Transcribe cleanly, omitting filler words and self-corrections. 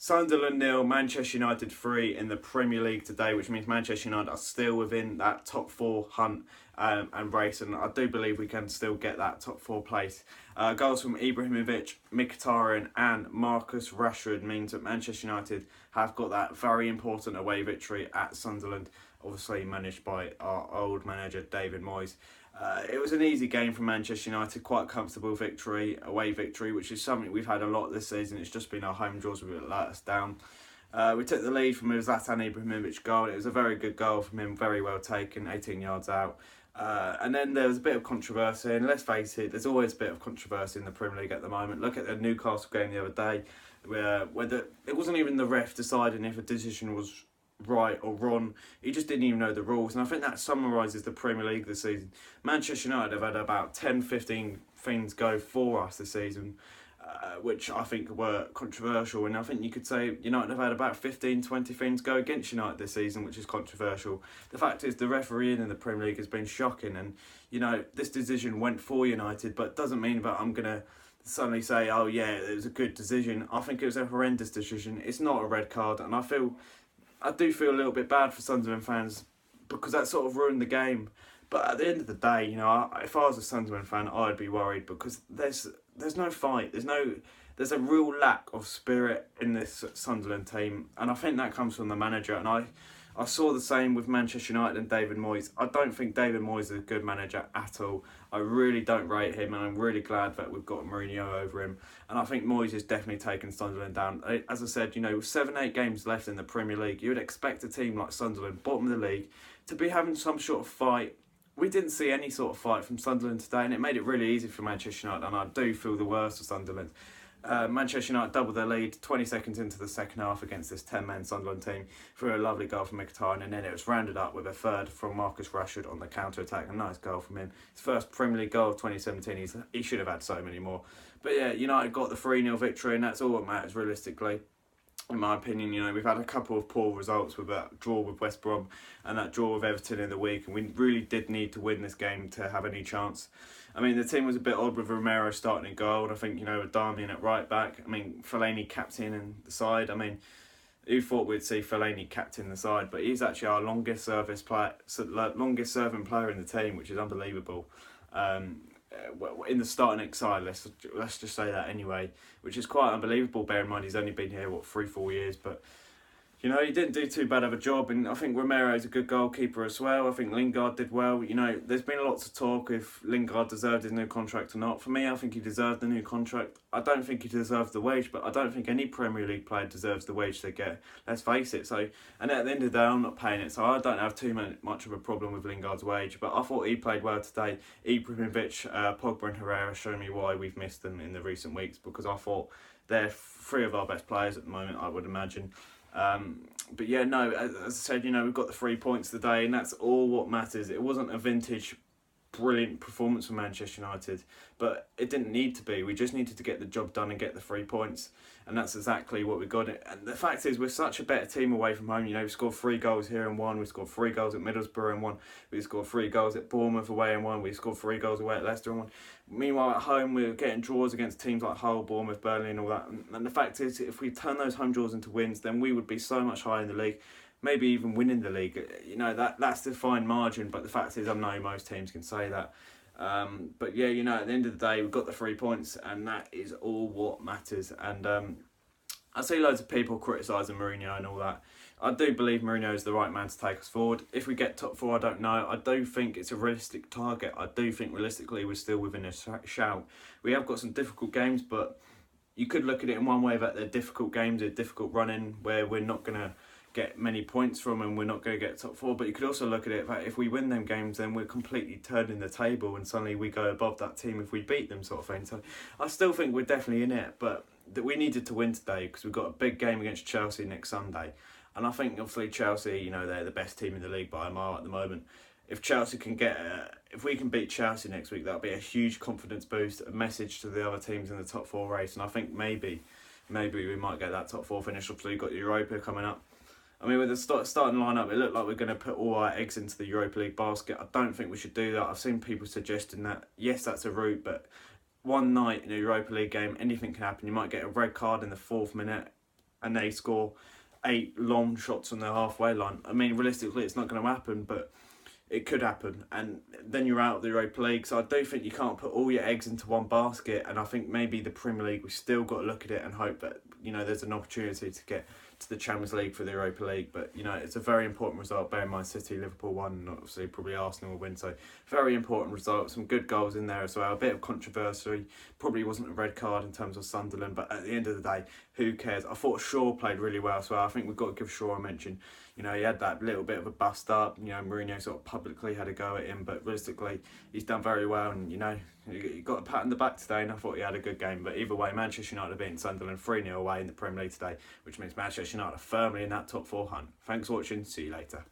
Sunderland 0, Manchester United 3 in the Premier League today, which means Manchester United are still within that top 4 hunt and race, and I do believe we can still get that top 4 place. Goals from Ibrahimovic, Mkhitaryan and Marcus Rashford means that Manchester United have got that very important away victory at Sunderland, obviously managed by our old manager David Moyes. It was an easy game for Manchester United, quite a comfortable victory, away victory, which is something we've had a lot this season. It's just been our home draws that let us down. We took the lead from a Zlatan Ibrahimovic goal. It was a very good goal from him, very well taken, 18 yards out. And then there was a bit of controversy, and let's face it, there's always a bit of controversy in the Premier League at the moment. Look at the Newcastle game the other day, where it wasn't even the ref deciding if a decision was right or wrong. He just didn't even know the rules, and I think that summarises the Premier League this season. Manchester United have had about 10-15 things go for us this season, which I think were controversial, and I think you could say United have had about 15-20 things go against United this season, which is controversial. The fact is the refereeing in the Premier League has been shocking, and this decision went for United, but it doesn't mean that I'm going to suddenly say, oh yeah, it was a good decision. I think it was a horrendous decision. It's not a red card, and I do feel a little bit bad for Sunderland fans because that sort of ruined the game. But at the end of the day, if I was a Sunderland fan, I'd be worried because there's no fight. There's a real lack of spirit in this Sunderland team, and I think that comes from the manager. And I saw the same with Manchester United and David Moyes. I don't think David Moyes is a good manager at all. I really don't rate him, and I'm really glad that we've got Mourinho over him. And I think Moyes has definitely taken Sunderland down. As I said, with 7-8 games left in the Premier League, you would expect a team like Sunderland, bottom of the league, to be having some sort of fight. We didn't see any sort of fight from Sunderland today, and it made it really easy for Manchester United, and I do feel the worst of Sunderland. Manchester United doubled their lead 20 seconds into the second half against this 10-man Sunderland team through a lovely goal from Mkhitaryan, and then it was rounded up with a third from Marcus Rashford on the counter-attack. A nice goal from him. His first Premier League goal of 2017. He should have had so many more. But yeah, United got the 3-0 victory, and that's all that matters realistically. In my opinion, we've had a couple of poor results with that draw with West Brom and that draw with Everton in the week, and we really did need to win this game to have any chance. I mean, the team was a bit odd with Romero starting in goal, and I think, with Darmian at right back. I mean, Fellaini captaining the side. I mean, who thought we'd see Fellaini captain the side? But he's actually our longest serving player in the team, which is unbelievable. In the starting side, let's just say that anyway, which is quite unbelievable. Bear in mind he's only been here 3-4 years, but he didn't do too bad of a job, and I think Romero's a good goalkeeper as well. I think Lingard did well. There's been lots of talk if Lingard deserved his new contract or not. For me, I think he deserved the new contract. I don't think he deserves the wage, but I don't think any Premier League player deserves the wage they get. Let's face it. And at the end of the day, I'm not paying it, so I don't have too much of a problem with Lingard's wage. But I thought he played well today. Ibrahimovic, Pogba and Herrera show me why we've missed them in the recent weeks, because I thought they're three of our best players at the moment, I would imagine. But yeah, no, as I said, we've got the 3 points today, and that's all what matters. It wasn't a vintage, brilliant performance for Manchester United, but it didn't need to be. We just needed to get the job done and get the 3 points, and that's exactly what we got. And the fact is, we're such a better team away from home. We scored 3 goals here and 1. We scored 3 goals at Middlesbrough and 1. We scored 3 goals at Bournemouth away and 1. We scored 3 goals away at Leicester and 1. Meanwhile, at home, we're getting draws against teams like Hull, Bournemouth, Burnley and all that. And the fact is, if we turn those home draws into wins, then we would be so much higher in the league, maybe even winning the league. That's the fine margin, but the fact is, I know most teams can say that. But yeah, at the end of the day, we've got the 3 points, and that is all what matters. And I see loads of people criticising Mourinho and all that. I do believe Mourinho is the right man to take us forward. If we get top 4, I don't know. I do think it's a realistic target. I do think realistically we're still within a shout. We have got some difficult games, but you could look at it in one way that they're difficult games, they're difficult running, where we're not going to get many points from and we're not going to get top 4. But you could also look at it that if we win them games, then we're completely turning the table and suddenly we go above that team if we beat them, sort of thing. So I still think we're definitely in it, but that we needed to win today because we've got a big game against Chelsea next Sunday. And I think obviously Chelsea, they're the best team in the league by a mile at the moment. If Chelsea can if we can beat Chelsea next week, that'll be a huge confidence boost, a message to the other teams in the top 4 race. And I think maybe we might get that top 4 finish. Obviously, we've got Europa coming up. I mean, with the starting lineup, it looked like we're going to put all our eggs into the Europa League basket. I don't think we should do that. I've seen people suggesting that, yes, that's a route, but one night in a Europa League game, anything can happen. You might get a red card in the 4th minute. and they score 8 long shots on their halfway line. I mean, realistically, it's not going to happen, but it could happen, and then you're out of the Europa League. So I do think you can't put all your eggs into one basket, and I think maybe the Premier League, we've still got to look at it and hope that, you know, there's an opportunity to get to the Champions League for the Europa League. But, you know, it's a very important result. Bear in mind, City, Liverpool won, and obviously probably Arsenal will win. So very important result. Some good goals in there as well. A bit of controversy. Probably wasn't a red card in terms of Sunderland, but at the end of the day, who cares? I thought Shaw played really well as well. I think we've got to give Shaw a mention. You know, he had that little bit of a bust up. You know, Mourinho sort of publicly had a go at him, but realistically, he's done very well. And, you know, he got a pat on the back today, and I thought he had a good game. But either way, Manchester United have beaten Sunderland 3-0 away in the Premier League today, which means Manchester United are firmly in that top 4 hunt. Thanks for watching. See you later.